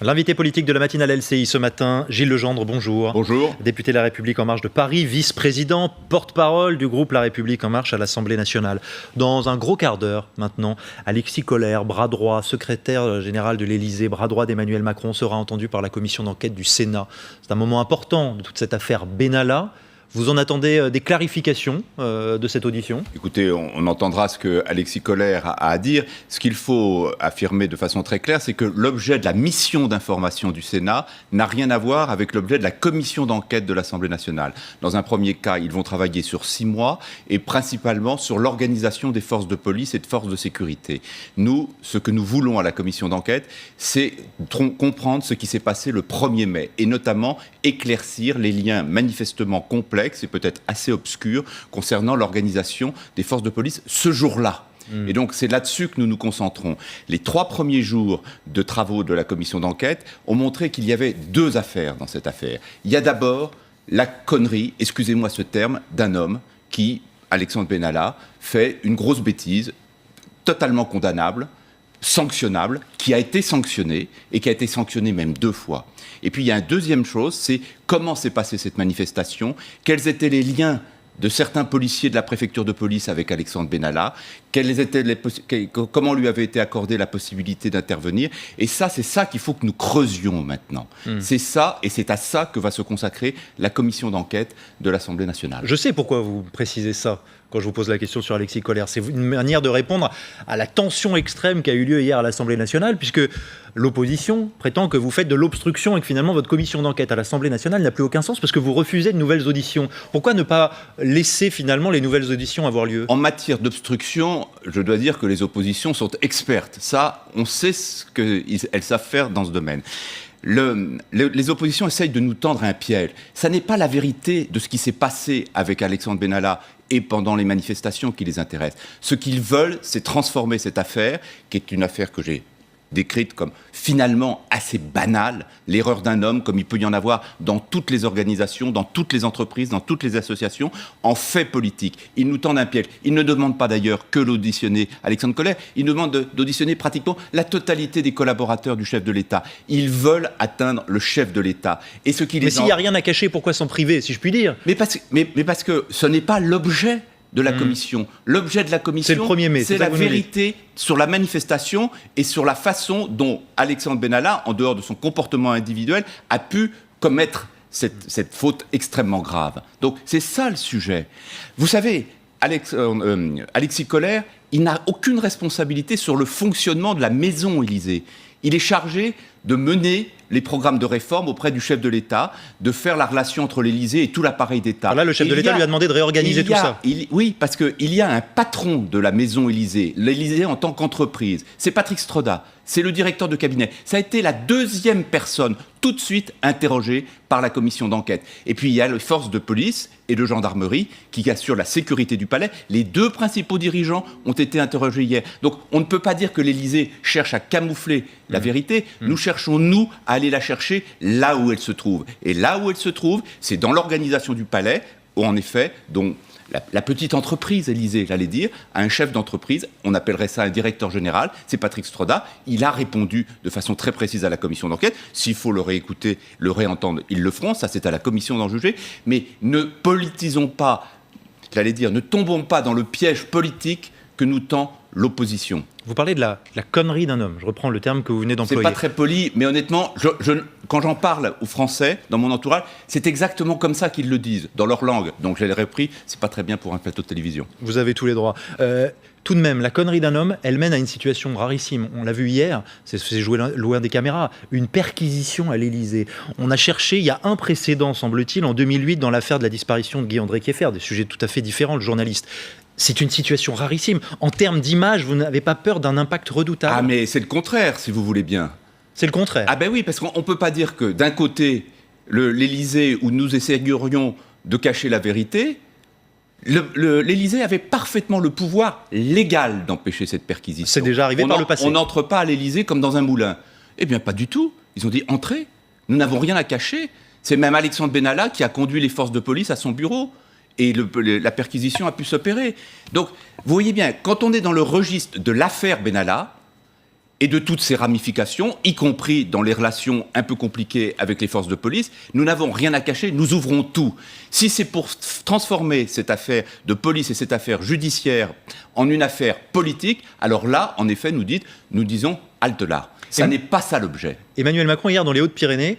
L'invité politique de la matinale LCI ce matin, Gilles Legendre, bonjour. Bonjour. Député La République En Marche de Paris, vice-président, porte-parole du groupe La République En Marche à l'Assemblée nationale. Dans un gros quart d'heure maintenant, Alexis Kohler, bras droit, secrétaire général de l'Élysée, bras droit d'Emmanuel Macron, sera entendu par la commission d'enquête du Sénat. C'est un moment important de toute cette affaire Benalla. Vous en attendez des clarifications de cette audition ? Écoutez, on entendra ce que Alexis Kohler a à dire. Ce qu'il faut affirmer de façon très claire, c'est que l'objet de la mission d'information du Sénat n'a rien à voir avec l'objet de la commission d'enquête de l'Assemblée nationale. Dans un premier cas, ils vont travailler sur 6 mois et principalement sur l'organisation des forces de police et de forces de sécurité. Nous, ce que nous voulons à la commission d'enquête, c'est comprendre ce qui s'est passé le 1er mai et notamment éclaircir les liens manifestement complexes et peut-être assez obscurs concernant l'organisation des forces de police ce jour-là. Et donc, c'est là-dessus que nous nous concentrons. Les 3 premiers jours de travaux de la commission d'enquête ont montré qu'il y avait 2 affaires dans cette affaire. Il y a d'abord la connerie, excusez-moi ce terme, d'un homme qui, Alexandre Benalla, fait une grosse bêtise, totalement condamnable, sanctionnable, qui a été sanctionné, et qui a été sanctionné même 2 fois. Et puis il y a une deuxième chose, c'est comment s'est passée cette manifestation, quels étaient les liens de certains policiers de la préfecture de police avec Alexandre Benalla, comment lui avait été accordée la possibilité d'intervenir. Et ça, c'est ça qu'il faut que nous creusions maintenant. C'est ça, et c'est à ça que va se consacrer la commission d'enquête de l'Assemblée nationale. Je sais pourquoi vous précisez ça quand je vous pose la question sur Alexis Kohler. C'est une manière de répondre à la tension extrême qui a eu lieu hier à l'Assemblée nationale, puisque l'opposition prétend que vous faites de l'obstruction et que finalement votre commission d'enquête à l'Assemblée nationale n'a plus aucun sens parce que vous refusez de nouvelles auditions. Pourquoi ne pas laisser finalement les nouvelles auditions avoir lieu ? En matière d'obstruction, je dois dire que les oppositions sont expertes. Ça, on sait ce qu'elles savent faire dans ce domaine. Les oppositions essayent de nous tendre un piège. Ça n'est pas la vérité de ce qui s'est passé avec Alexandre Benalla et pendant les manifestations qui les intéressent. Ce qu'ils veulent, c'est transformer cette affaire, qui est une affaire que j'ai décrite comme finalement assez banale, l'erreur d'un homme, comme il peut y en avoir dans toutes les organisations, dans toutes les entreprises, dans toutes les associations, en fait politique. Ils nous tendent un piège. Ils ne demandent pas d'ailleurs que l'auditionner Alexandre Kohler, ils nous demandent d'auditionner pratiquement la totalité des collaborateurs du chef de l'État. Ils veulent atteindre le chef de l'État. Et ce qui Mais s'il n'y a rien à cacher, pourquoi s'en priver, si je puis dire ? Mais parce que ce n'est pas l'objet de la commission. L'objet de la commission, c'est le 1er mai, c'est la vérité sur la manifestation et sur la façon dont Alexandre Benalla, en dehors de son comportement individuel, a pu commettre cette faute extrêmement grave. Donc c'est ça le sujet. Vous savez, Alexis Kohler, il n'a aucune responsabilité sur le fonctionnement de la maison Élysée. Il est chargé de mener les programmes de réforme auprès du chef de l'État, de faire la relation entre l'Élysée et tout l'appareil d'État. Là, le chef de l'État lui a demandé de réorganiser tout ça. Oui, parce qu'il y a un patron de la maison Élysée, l'Élysée en tant qu'entreprise. C'est Patrick Stroda, c'est le directeur de cabinet. Ça a été la 2e personne tout de suite interrogée par la commission d'enquête. Et puis il y a les forces de police et de gendarmerie qui assurent la sécurité du palais. Les 2 principaux dirigeants ont été interrogés hier. Donc on ne peut pas dire que l'Élysée cherche à camoufler la vérité. Nous cherchons, nous, à aller la chercher là où elle se trouve. Et là où elle se trouve, c'est dans l'organisation du palais, où en effet, dont la petite entreprise Élysée, j'allais dire, a un chef d'entreprise, on appellerait ça un directeur général, c'est Patrick Stroda. Il a répondu de façon très précise à la commission d'enquête. S'il faut le réécouter, le réentendre, ils le feront, ça c'est à la commission d'en juger. Mais ne politisons pas, j'allais dire, ne tombons pas dans le piège politique que nous tend l'opposition. Vous parlez de la connerie d'un homme, je reprends le terme que vous venez d'employer. C'est pas très poli, mais honnêtement, quand j'en parle aux Français, dans mon entourage, c'est exactement comme ça qu'ils le disent, dans leur langue. Donc je l'ai repris, c'est pas très bien pour un plateau de télévision. Vous avez tous les droits. Tout de même, la connerie d'un homme, elle mène à une situation rarissime. On l'a vu hier, c'est joué loin des caméras, une perquisition à l'Élysée. On a cherché, il y a un précédent, semble-t-il, en 2008, dans l'affaire de la disparition de Guy-André Kieffer, des sujets tout à fait différents, le journaliste. C'est une situation rarissime. En termes d'image, vous n'avez pas peur d'un impact redoutable ? Ah mais c'est le contraire, si vous voulez bien. C'est le contraire. Ah ben oui, parce qu'on ne peut pas dire que d'un côté, l'Élysée, où nous essayerions de cacher la vérité, l'Élysée avait parfaitement le pouvoir légal d'empêcher cette perquisition. C'est déjà arrivé par le passé. On n'entre pas à l'Élysée comme dans un moulin. Eh bien, pas du tout. Ils ont dit « entrez, nous n'avons rien à cacher ». C'est même Alexandre Benalla qui a conduit les forces de police à son bureau. Et la perquisition a pu s'opérer. Donc, vous voyez bien, quand on est dans le registre de l'affaire Benalla, et de toutes ses ramifications, y compris dans les relations un peu compliquées avec les forces de police. Nous n'avons rien à cacher, nous ouvrons tout. Si c'est pour transformer cette affaire de police et cette affaire judiciaire en une affaire politique, alors là, en effet, nous disons halte là. Ça n'est pas ça l'objet. Emmanuel Macron, hier, dans les Hautes-Pyrénées,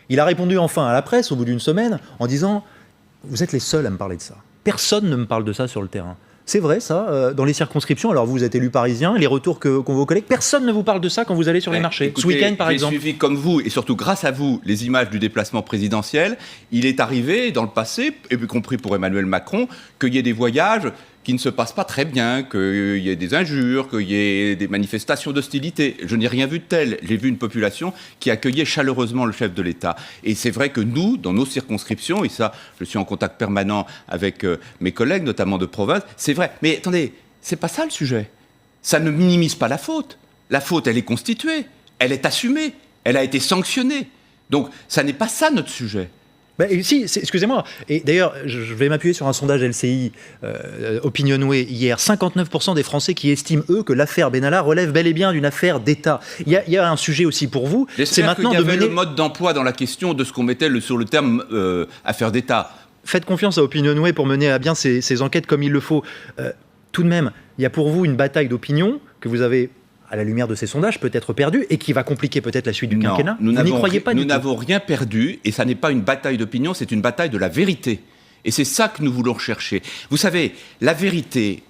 il a répondu enfin à la presse, au bout d'une semaine, en disant « Vous êtes les seuls à me parler de ça. Personne ne me parle de ça sur le terrain. » C'est vrai, ça, dans les circonscriptions. Alors, vous êtes élu parisien, les retours qu'ont vos collègues, personne ne vous parle de ça quand vous allez sur les marchés. Écoutez, ce week-end, par exemple. J'ai suivi, comme vous, et surtout grâce à vous, les images du déplacement présidentiel. Il est arrivé, dans le passé, y compris pour Emmanuel Macron, qu'il y ait des voyages qui ne se passent pas très bien, qu'il y ait des injures, qu'il y ait des manifestations d'hostilité. Je n'ai rien vu de tel. J'ai vu une population qui accueillait chaleureusement le chef de l'État. Et c'est vrai que nous, dans nos circonscriptions, et ça, je suis en contact permanent avec mes collègues, notamment de province, c'est vrai. Mais attendez, c'est pas ça le sujet. Ça ne minimise pas la faute. La faute, elle est constituée, elle est assumée, elle a été sanctionnée. Donc, ça n'est pas ça notre sujet. Si, excusez-moi. Et d'ailleurs, je vais m'appuyer sur un sondage LCI Opinionway hier. 59% des Français qui estiment, eux, que l'affaire Benalla relève bel et bien d'une affaire d'État. Il y a un sujet aussi pour vous. C'est maintenant de mener le mode d'emploi dans la question de ce qu'on mettait sur le terme affaire d'État. Faites confiance à Opinionway pour mener à bien ces enquêtes comme il le faut. Tout de même, il y a pour vous une bataille d'opinion que vous avez, à la lumière de ces sondages, peut-être perdu et qui va compliquer peut-être la suite du quinquennat. Vous n'y croyez pas du tout. Nous n'avons rien perdu et ça n'est pas une bataille d'opinion, c'est une bataille de la vérité. Et c'est ça que nous voulons rechercher. Vous savez, la vérité,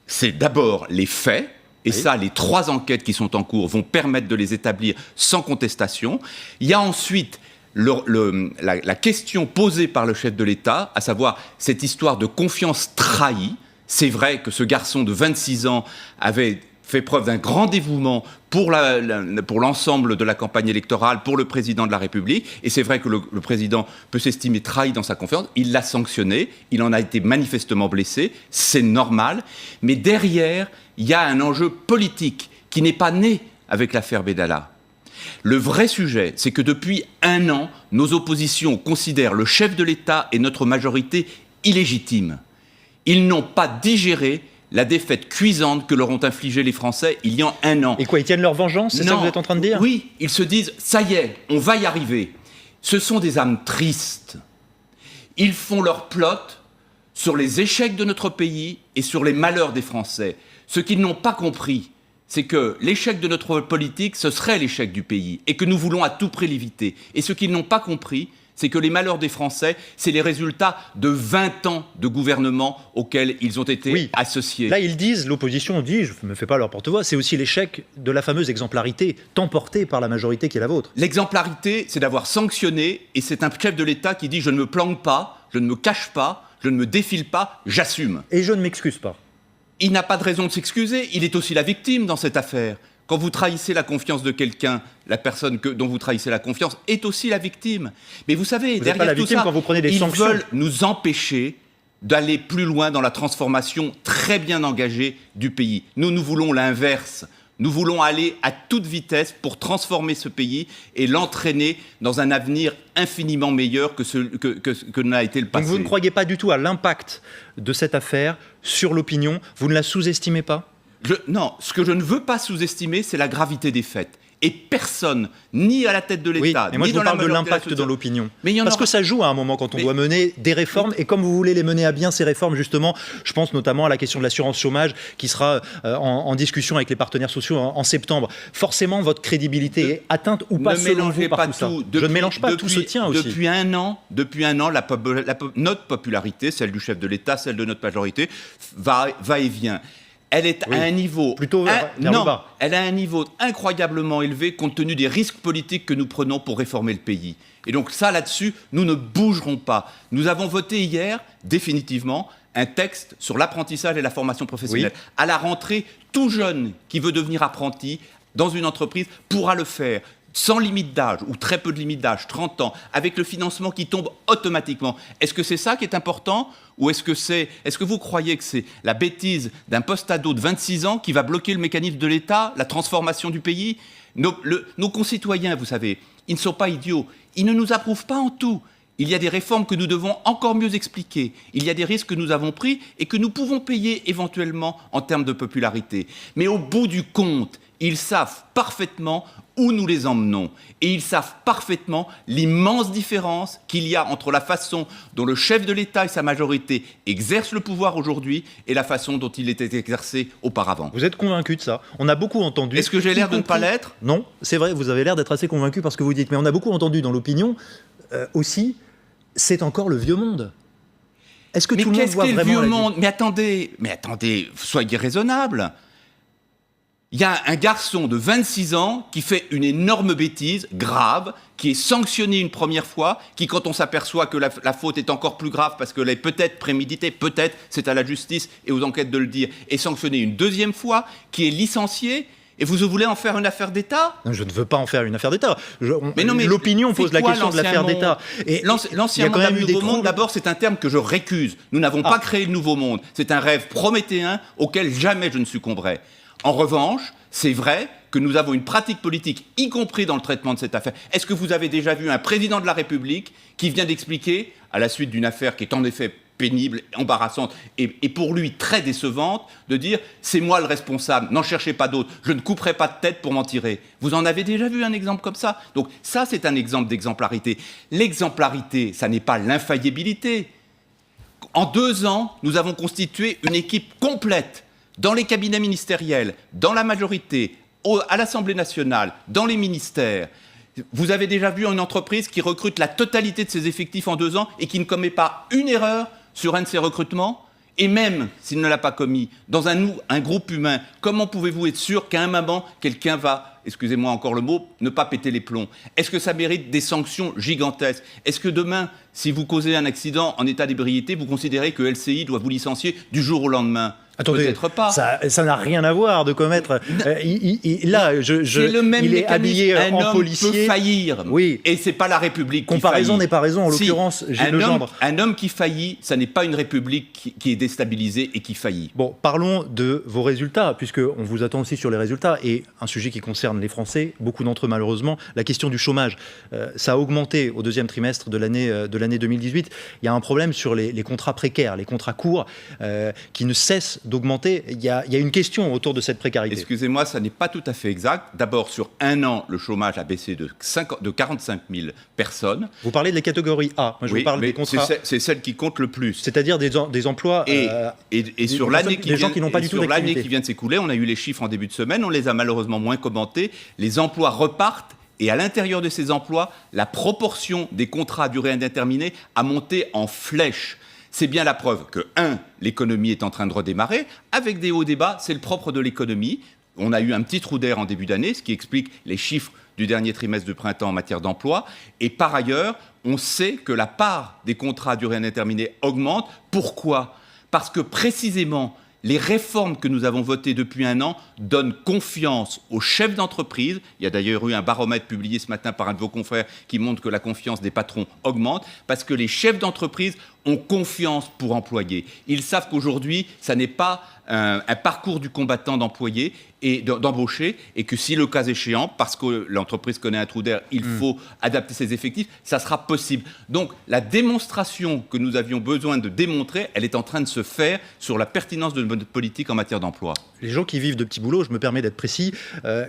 c'est d'abord les faits. Et ça, les 3 enquêtes qui sont en cours vont permettre de les établir sans contestation. Il y a ensuite la question posée par le chef de l'État, à savoir cette histoire de confiance trahie. C'est vrai que ce garçon de 26 ans avait fait preuve d'un grand dévouement pour l'ensemble de la campagne électorale, pour le président de la République. Et c'est vrai que le président peut s'estimer trahi dans sa confiance. Il l'a sanctionné, il en a été manifestement blessé, c'est normal. Mais derrière, il y a un enjeu politique qui n'est pas né avec l'affaire Benalla. Le vrai sujet, c'est que depuis 1 an, nos oppositions considèrent le chef de l'État et notre majorité illégitimes. Ils n'ont pas digéré la défaite cuisante que leur ont infligée les Français il y a 1 an. Et quoi, ils tiennent leur vengeance? C'est ça que vous êtes en train de dire? Oui, ils se disent, ça y est, on va y arriver. Ce sont des âmes tristes. Ils font leur plot sur les échecs de notre pays et sur les malheurs des Français. Ce qu'ils n'ont pas compris, c'est que l'échec de notre politique, ce serait l'échec du pays et que nous voulons à tout prix l'éviter. Et ce qu'ils n'ont pas compris, c'est que les malheurs des Français, c'est les résultats de 20 ans de gouvernement auxquels ils ont été associés. Là, ils disent, l'opposition dit, je ne me fais pas leur porte-voix, c'est aussi l'échec de la fameuse exemplarité, tant portée par la majorité qui est la vôtre. L'exemplarité, c'est d'avoir sanctionné, et c'est un chef de l'État qui dit « je ne me planque pas, je ne me cache pas, je ne me défile pas, j'assume ». Et je ne m'excuse pas. Il n'a pas de raison de s'excuser, il est aussi la victime dans cette affaire. Quand vous trahissez la confiance de quelqu'un, la personne dont vous trahissez la confiance est aussi la victime. Mais vous savez, derrière tout ça, quand vous prenez des sanctions. Veulent nous empêcher d'aller plus loin dans la transformation très bien engagée du pays. Nous voulons l'inverse. Nous voulons aller à toute vitesse pour transformer ce pays et l'entraîner dans un avenir infiniment meilleur que n'a été le passé. Donc vous ne croyez pas du tout à l'impact de cette affaire sur l'opinion? Vous ne la sous-estimez pas? Non, ce que je ne veux pas sous-estimer, c'est la gravité des faits. Et personne, ni à la tête de l'État, mais moi ni je vous dans parle de l'impact dans l'opinion. Parce que ça joue à un moment quand on doit mener des réformes, et comme vous voulez les mener à bien, ces réformes, justement, je pense notamment à la question de l'assurance chômage, qui sera en discussion avec les partenaires sociaux en septembre. Forcément, votre crédibilité est atteinte ou pas selon vous par tout ça. Je ne mélange pas, tout se tient aussi. Depuis un an, notre popularité, celle du chef de l'État, celle de notre majorité, va et vient. Elle est à un niveau elle a un niveau incroyablement élevé compte tenu des risques politiques que nous prenons pour réformer le pays. Et donc ça, là-dessus, nous ne bougerons pas. Nous avons voté hier, définitivement, un texte sur l'apprentissage et la formation professionnelle. À la rentrée, tout jeune qui veut devenir apprenti dans une entreprise pourra le faire. Sans limite d'âge, ou très peu de limite d'âge, 30 ans, avec le financement qui tombe automatiquement. Est-ce que c'est ça qui est important? Ou est-ce que vous croyez que c'est la bêtise d'un post-ado de 26 ans qui va bloquer le mécanisme de l'État, la transformation du pays? Nos concitoyens, vous savez, ils ne sont pas idiots. Ils ne nous approuvent pas en tout. Il y a des réformes que nous devons encore mieux expliquer. Il y a des risques que nous avons pris et que nous pouvons payer éventuellement en termes de popularité. Mais au bout du compte, Ils savent parfaitement où nous les emmenons. Et ils savent parfaitement l'immense différence qu'il y a entre la façon dont le chef de l'État et sa majorité exercent le pouvoir aujourd'hui et la façon dont il était exercé auparavant. Vous êtes convaincu de ça? On a beaucoup entendu... Est-ce que j'ai l'air de ne pas l'être? Non, c'est vrai, vous avez l'air d'être assez convaincu par ce que vous dites. Mais on a beaucoup entendu dans l'opinion aussi, c'est encore le vieux monde. Est-ce que tout le monde voit vraiment... le vieux monde? Mais attendez, soyez raisonnable. Il y a un garçon de 26 ans qui fait une énorme bêtise grave, qui est sanctionné une première fois, qui, quand on s'aperçoit que la faute est encore plus grave parce qu'elle est peut-être préméditée, peut-être, c'est à la justice et aux enquêtes de le dire, est sanctionné une deuxième fois, qui est licencié, et vous voulez en faire une affaire d'État? Non, je ne veux pas en faire une affaire d'État. L'opinion pose la question de l'affaire d'État. L'ancien monde, le nouveau monde, d'abord, c'est un terme que je récuse. Nous n'avons pas créé le nouveau monde. C'est un rêve prométhéen auquel jamais je ne succomberai. En revanche, c'est vrai que nous avons une pratique politique, y compris dans le traitement de cette affaire. Est-ce que vous avez déjà vu un président de la République qui vient d'expliquer, à la suite d'une affaire qui est en effet pénible, embarrassante et pour lui très décevante, de dire « c'est moi le responsable, n'en cherchez pas d'autres, je ne couperai pas de tête pour m'en tirer ». Vous en avez déjà vu un exemple comme ça? Donc ça, c'est un exemple d'exemplarité. L'exemplarité, ça n'est pas l'infaillibilité. En 2 ans, nous avons constitué une équipe complète dans les cabinets ministériels, dans la majorité, à l'Assemblée nationale, dans les ministères. Vous avez déjà vu une entreprise qui recrute la totalité de ses effectifs en 2 ans et qui ne commet pas une erreur sur un de ses recrutements? Et même s'il ne l'a pas commis, dans un groupe humain, comment pouvez-vous être sûr qu'à un moment, quelqu'un va, excusez-moi encore le mot, ne pas péter les plombs? Est-ce que ça mérite des sanctions gigantesques? Est-ce que demain, si vous causez un accident en état d'ébriété, vous considérez que LCI doit vous licencier du jour au lendemain? Attendez, peut-être pas. Ça n'a rien à voir de commettre. Là, c'est le même il est habillé en policier. Un homme peut faillir. Oui. Et c'est pas la République qui Comparaison faillit. n'est pas raison. En l'occurrence, j'ai le gendre. Un homme qui faillit, ça n'est pas une République qui est déstabilisée et qui faillit. Bon, parlons de vos résultats, puisqu'on vous attend aussi sur les résultats. Et un sujet qui concerne les Français, beaucoup d'entre eux malheureusement, la question du chômage. Ça a augmenté au 2e trimestre de l'année 2018. Il y a un problème sur les contrats précaires, les contrats courts, qui ne cessent d'augmenter. Il y a une question autour de cette précarité. Excusez-moi, ça n'est pas tout à fait exact. D'abord, sur 1 an, le chômage a baissé de 45 000 personnes. Vous parlez de la catégorie A. Moi, je vous parle des contrats. C'est celle qui compte le plus. C'est-à-dire des emplois. Et sur l'année qui vient de s'écouler, on a eu les chiffres en début de semaine, on les a malheureusement moins commentés. Les emplois repartent. Et à l'intérieur de ces emplois, la proportion des contrats à durée indéterminée a monté en flèche. C'est bien la preuve que, 1, l'économie est en train de redémarrer, avec des hauts débats, c'est le propre de l'économie. On a eu un petit trou d'air en début d'année, ce qui explique les chiffres du dernier trimestre de printemps en matière d'emploi. Et par ailleurs, on sait que la part des contrats à durée indéterminée augmente. Pourquoi? Parce que précisément, les réformes que nous avons votées depuis 1 an donnent confiance aux chefs d'entreprise. Il y a d'ailleurs eu un baromètre publié ce matin par un de vos confrères qui montre que la confiance des patrons augmente, parce que les chefs d'entreprise ont confiance pour employer. Ils savent qu'aujourd'hui, ça n'est pas un parcours du combattant d'employer et d'embaucher, et que si le cas échéant, parce que l'entreprise connaît un trou d'air, il faut adapter ses effectifs, ça sera possible. Donc la démonstration que nous avions besoin de démontrer, elle est en train de se faire sur la pertinence de notre politique en matière d'emploi. Les gens qui vivent de petits boulots, je me permets d'être précis,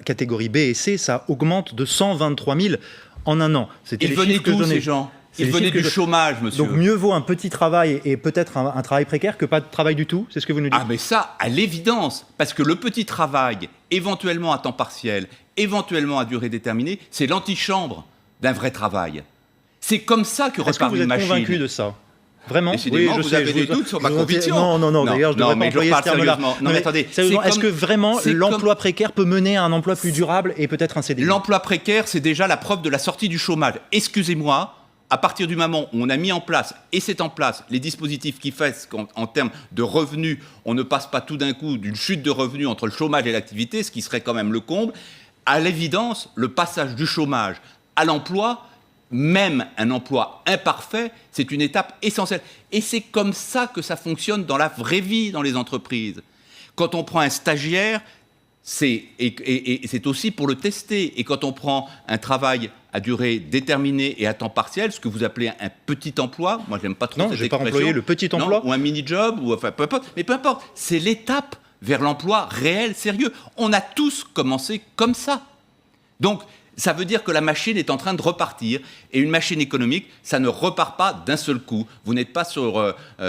catégorie B et C, ça augmente de 123 000 en 1 an. Ils venaient d'où ces gens? Ils venaient du chômage, monsieur. Donc mieux vaut un petit travail et peut-être un travail précaire que pas de travail du tout, c'est ce que vous nous dites? Ah mais ça, à l'évidence, parce que le petit travail, éventuellement à temps partiel, éventuellement à durée déterminée, c'est l'antichambre d'un vrai travail. C'est comme ça que repart une machine. Est-ce que vous êtes convaincu de ça? Vraiment? Oui, vous avez des doutes sur ma conviction. Non, d'ailleurs, je ne devrais pas employer ce terme-là. Non, mais attendez. Sérieusement, est-ce que vraiment l'emploi précaire peut mener à un emploi plus durable et peut-être un CDI? L'emploi précaire, c'est déjà la preuve de la sortie du chômage. Excusez-moi, à partir du moment où on a mis en place, et c'est en place, les dispositifs qui fassent qu'en termes de revenus, on ne passe pas tout d'un coup d'une chute de revenus entre le chômage et l'activité, ce qui serait quand même le comble, à l'évidence, le passage du chômage à l'emploi, même un emploi imparfait, c'est une étape essentielle. Et c'est comme ça que ça fonctionne dans la vraie vie, dans les entreprises. Quand on prend un stagiaire, c'est aussi pour le tester. Et quand on prend un travail à durée déterminée et à temps partiel, ce que vous appelez un petit emploi, moi j'aime pas trop cette expression. Non, je n'ai pas employé le petit emploi. Ou un mini-job, ou enfin peu importe. Mais peu importe, c'est l'étape vers l'emploi réel, sérieux. On a tous commencé comme ça. Donc, ça veut dire que la machine est en train de repartir. Et une machine économique, ça ne repart pas d'un seul coup. Vous n'êtes pas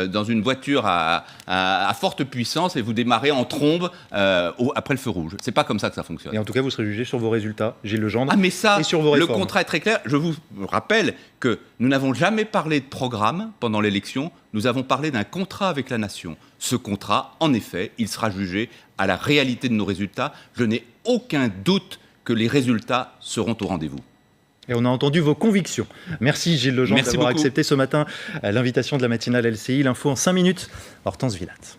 dans une voiture à forte puissance et vous démarrez en trombe après le feu rouge. C'est pas comme ça que ça fonctionne. Et en tout cas, vous serez jugé sur vos résultats, Gilles Legendre, mais ça, et sur vos le réformes. contrat est très clair. Je vous rappelle que nous n'avons jamais parlé de programme pendant l'élection. Nous avons parlé d'un contrat avec la nation. Ce contrat, en effet, il sera jugé à la réalité de nos résultats. Je n'ai aucun doute que les résultats seront au rendez-vous. Et on a entendu vos convictions. Merci Gilles Legendre d'avoir accepté ce matin l'invitation de la matinale LCI. L'info en 5 minutes. Hortense Villate.